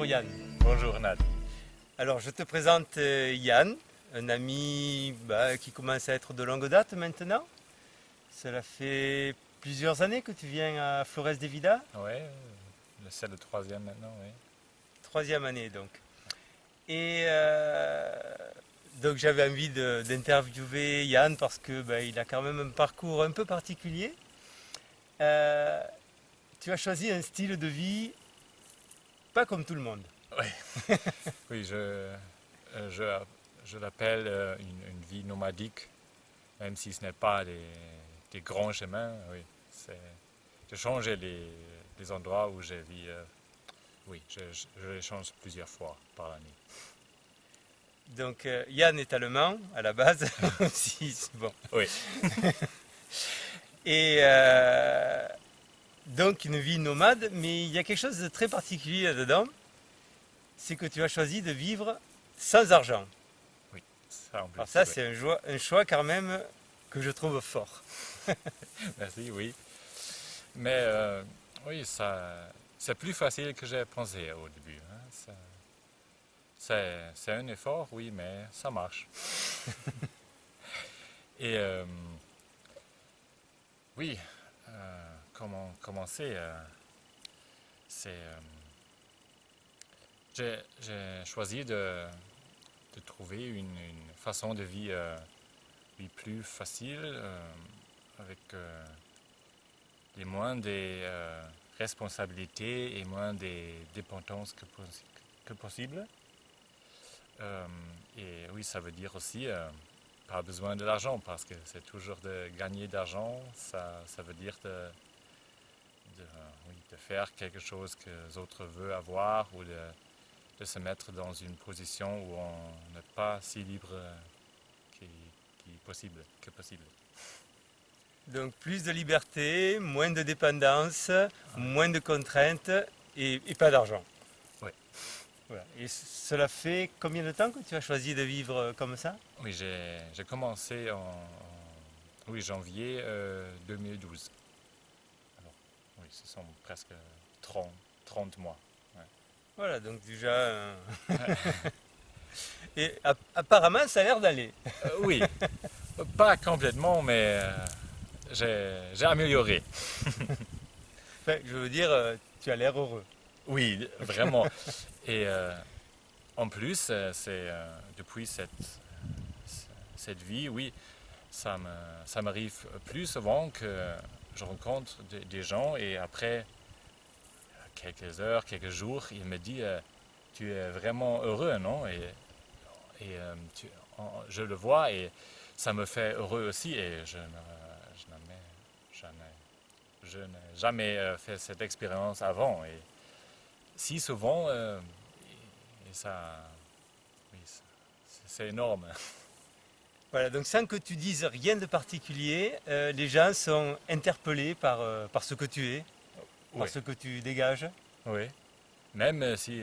Bonjour Yann. Bonjour Nad. Alors je te présente Yann, un ami qui commence à être de longue date maintenant. Cela fait plusieurs années que tu viens à Flores de Vida, Ouais, c'est le troisième maintenant, oui. troisième année donc. Et donc j'avais envie d'interviewer Yann parce que il a quand même un parcours un peu particulier. Euh, Tu as choisi un style de vie pas comme tout le monde. Oui, je, je l'appelle une vie nomadique, même si ce n'est pas des grands chemins. Oui, c'est de changer les endroits où je vis. Oui, je les change plusieurs fois par l'année. Donc Yann est allemand à la base aussi. Bon. Oui, Et donc une vie nomade, mais il y a quelque chose de très particulier là-dedans, c'est que tu as choisi de vivre sans argent. oui, ça en Alors plus, ça, oui. c'est un choix quand même que je trouve fort. Merci, oui. Mais oui, c'est plus facile que j'ai pensé au début, hein. C'est un effort, oui, mais ça marche. Et oui, comment commencer c'est, j'ai choisi de trouver une façon de vie, vie plus facile, avec les moins des responsabilités et moins des dépendances que possible. Euh, et oui, ça veut dire aussi pas besoin de l'argent parce que c'est toujours de gagner d'argent. Ça veut dire oui, de faire quelque chose que les autres veulent avoir ou de se mettre dans une position où on n'est pas si libre qui, que possible. Donc plus de liberté, moins de dépendance, moins de contraintes et pas d'argent. Oui, Voilà. Et cela fait combien de temps que tu as choisi de vivre comme ça? oui, j'ai commencé oui, janvier 2012. Alors, oui, ce sont presque 30 mois. Ouais. Voilà, donc déjà... Et apparemment, ça a l'air d'aller. Oui, pas complètement, mais j'ai amélioré. Enfin, je veux dire, tu as l'air heureux. Oui, vraiment. Et en plus, depuis cette vie, oui, ça m'arrive plus souvent que je rencontre des gens et après quelques heures, quelques jours, ils me disent tu es vraiment heureux, non? Et je le vois et ça me fait heureux aussi et je n'ai jamais fait cette expérience avant. Et si souvent, et ça, oui, c'est énorme. Voilà, donc sans que tu dises rien de particulier, les gens sont interpellés par ce que tu es, par Oui, ce que tu dégages. oui. Même si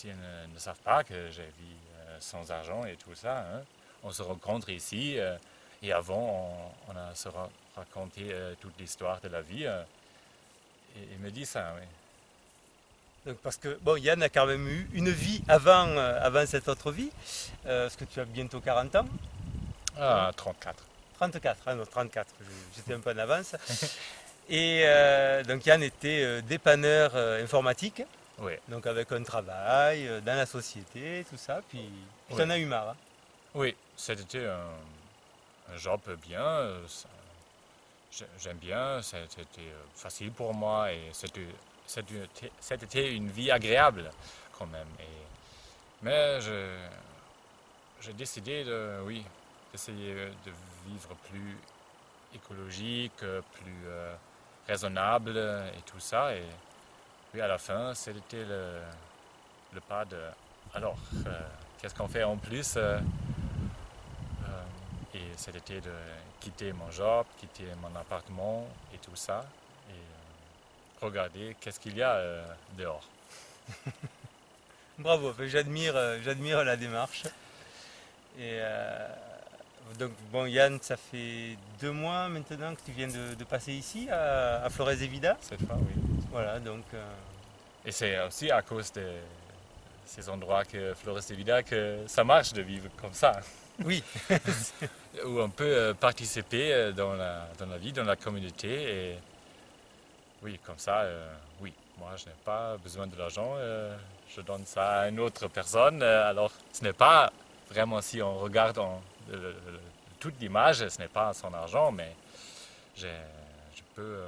ils ne savent pas que j'ai vis sans argent et tout ça, hein. On se rencontre ici et avant on a se raconté toute l'histoire de la vie et il me dit ça, oui. Donc parce que, bon, Yann a quand même eu une vie avant cette autre vie, parce que tu as bientôt 40 ans, non? Ah, 34. 34, ah non, 34, j'étais un peu en avance. Et donc Yann était dépanneur informatique, Oui, donc avec un travail dans la société, tout ça, puis oui, t'en as eu marre, hein. oui. C'était un job bien. J'aime bien. C'était facile pour moi et c'était une vie agréable quand même. Mais j'ai décidé oui, d'essayer de vivre plus écologique, plus raisonnable et tout ça. Et puis à la fin, c'était le pas de. Alors, qu'est-ce qu'on fait en plus et c'était de quitter mon job, quitter mon appartement et tout ça. Et regarder qu'est-ce qu'il y a dehors. Bravo, enfin, j'admire la démarche. Et donc bon Yann, ça fait 2 mois maintenant que tu viens de passer ici à Flores de Vida. Cette fois, oui. Voilà, donc Et c'est aussi à cause ces endroits que Flores de Vida que ça marche de vivre comme ça. Oui, Où on peut participer dans la vie, dans la communauté. Et oui, comme ça, oui, moi je n'ai pas besoin de l'argent, je donne ça à une autre personne. Alors ce n'est pas vraiment, si on regarde toute l'image, ce n'est pas son argent, mais je, je peux,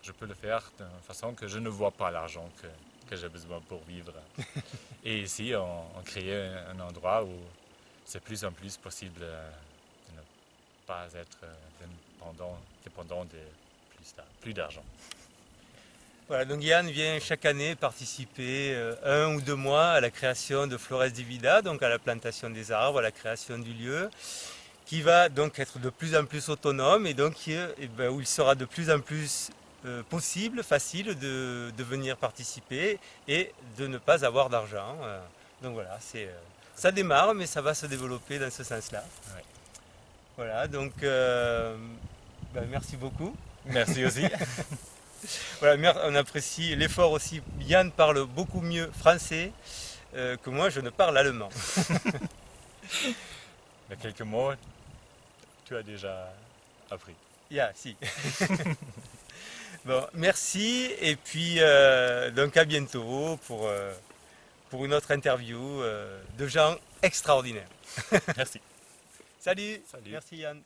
je peux le faire d'une façon que je ne vois pas l'argent que j'ai besoin pour vivre. Et ici, on crée un endroit où c'est plus en plus possible de ne pas être dépendant de plus d'argent. voilà, donc Yann vient chaque année participer 1 ou 2 mois à la création de Flores de Vida, donc à la plantation des arbres, à la création du lieu, qui va donc être de plus en plus autonome et donc où il sera de plus en plus possible, facile de venir participer et de ne pas avoir d'argent. Donc voilà, ça démarre, mais ça va se développer dans ce sens-là. Ouais. Voilà, donc merci beaucoup. Merci aussi. Voilà, on apprécie l'effort aussi. Yann parle beaucoup mieux français que moi, je ne parle allemand. Mais quelques mots, tu as déjà appris. Yeah, si. Bon, merci et puis donc à bientôt pour une autre interview de gens extraordinaires. Merci. Salut. Salut. Merci Yann.